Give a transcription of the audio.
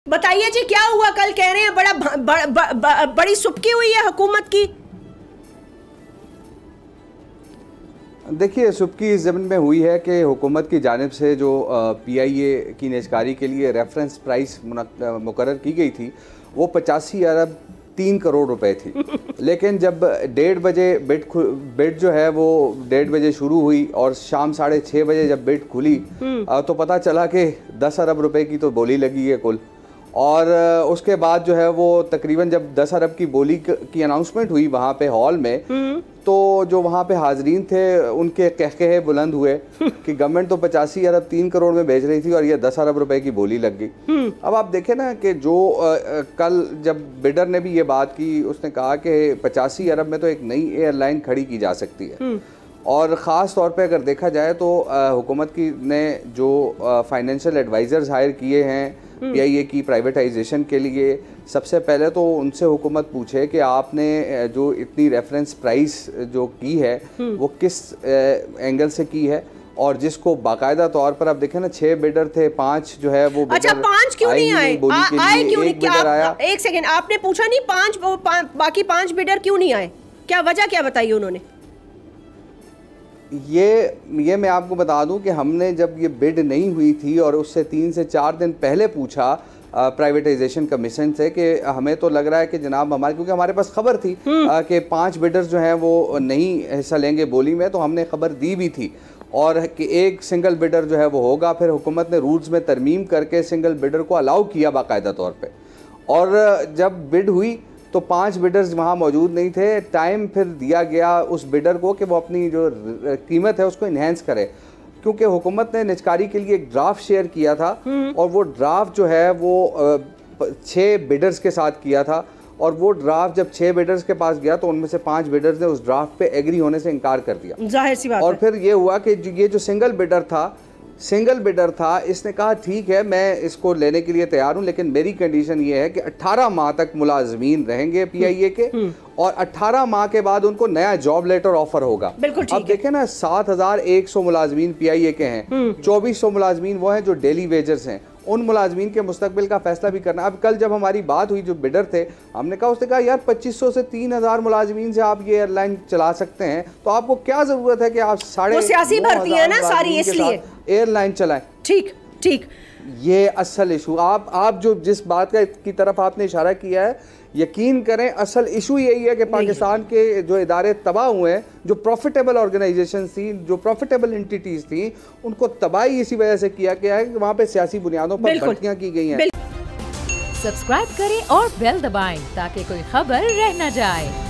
बताइए जी क्या हुआ? कल कह रहे हैं बड़ी सुबकी हुई है हुकूमत की। देखिए, सुबकी इस ज़मीन में हुई है कि हुकूमत की जानिब से जो PIA की निजकारी के लिए रेफरेंस प्राइस मुकर्रर की गई थी वो 85 अरब 3 करोड़ रुपए थी। लेकिन जब 1:30 बजे बिड जो है वो 1:30 बजे शुरू हुई और शाम 6:30 बजे जब बिड खुली तो पता चला कि 10 अरब रुपए की तो बोली लगी है कुल। और उसके बाद जो है वो तकरीबन जब 10 अरब की बोली की अनाउंसमेंट हुई वहाँ पे हॉल में, तो जो वहाँ पे हाजरीन थे उनके कहकहे बुलंद हुए कि गवर्नमेंट तो 85 अरब 3 करोड़ में बेच रही थी और ये 10 अरब रुपए की बोली लग गई। अब आप देखें ना कि जो कल जब बिडर ने भी ये बात की, उसने कहा कि 85 अरब में तो एक नई एयरलाइन खड़ी की जा सकती है। और ख़ास तौर पे अगर देखा जाए तो हुकूमत की ने जो फाइनेंशियल एडवाइज़र्स हायर किए हैं PIA की प्राइवेटाइजेशन के लिए, सबसे पहले तो उनसे हुकूमत पूछे कि आपने जो इतनी रेफरेंस प्राइस जो की है वो किस एंगल से की है, और जिसको बाकायदा तौर पर आप देखें ना 6 बिडर थे, 5 जो है वो अच्छा 5 क्यों नहीं आए? आए क्यों नहीं? क्या एक सेकंड आपने पूछा नहीं 5 बाकी 5 बिडर क्यों नहीं आए? क्या वजह क्या बताई उन्होंने? ये मैं आपको बता दूं कि हमने जब ये बिड नहीं हुई थी और उससे 3 से 4 दिन पहले पूछा प्राइवेटाइजेशन कमीशन से कि हमें तो लग रहा है कि जनाब हमारे, क्योंकि हमारे पास खबर थी कि 5 बिडर्स जो हैं वो नहीं हिस्सा लेंगे बोली में, तो हमने खबर दी भी थी और कि एक सिंगल बिडर जो है वो होगा। फिर हुकूमत ने रूल्स में तरमीम करके सिंगल बिडर को अलाउ किया बाकायदा तौर पर, और जब बिड हुई तो 5 बिडर्स वहाँ मौजूद नहीं थे। टाइम फिर दिया गया उस बिडर को कि वो अपनी जो कीमत है उसको इन्हेंस करे, क्योंकि हुकूमत ने निजकारी के लिए एक ड्राफ्ट शेयर किया था और वो ड्राफ्ट जो है वो 6 बिडर्स के साथ किया था, और वो ड्राफ्ट जब 6 बिडर्स के पास गया तो उनमें से 5 बिडर्स ने उस ड्राफ्ट पे एग्री होने से इनकार कर दिया। जाहिर सी बात और फिर ये हुआ कि ये जो सिंगल बिडर था इसने कहा ठीक है मैं इसको लेने के लिए तैयार हूं, लेकिन मेरी कंडीशन ये है कि 18 माह तक मुलाजमीन रहेंगे PIA के, और 18 माह के बाद उनको नया जॉब लेटर ऑफर होगा। अब देखें ना 7100 मुलाजमीन PIA के हैं, 2400 मुलाजमीन वो हैं जो डेली वेजर्स हैं, उन मुलाजमीन के मुस्तकबिल का फैसला भी करना। अब कल जब हमारी बात हुई जो बिडर थे, हमने कहा, उसने कहा यार 2500 से 3000 मुलाजमीन से आप ये एयरलाइन चला सकते हैं, तो आपको क्या जरूरत है कि आप 9,500 एयरलाइन चलाएं। ठीक ये असल इशू आप जो जिस बात की तरफ आपने इशारा किया है, यकीन करें असल इशू यही है कि पाकिस्तान के जो इदारे तबाह हुए हैं, जो प्रॉफिटेबल ऑर्गेनाइजेशन थी, जो प्रॉफिटेबल एंटिटीज थी, उनको तबाही इसी वजह से किया गया है कि वहाँ पे सियासी बुनियादों पर भर्तियां की गई हैं। सब्सक्राइब करें और बेल दबाएं ताकि कोई खबर रह न जाए।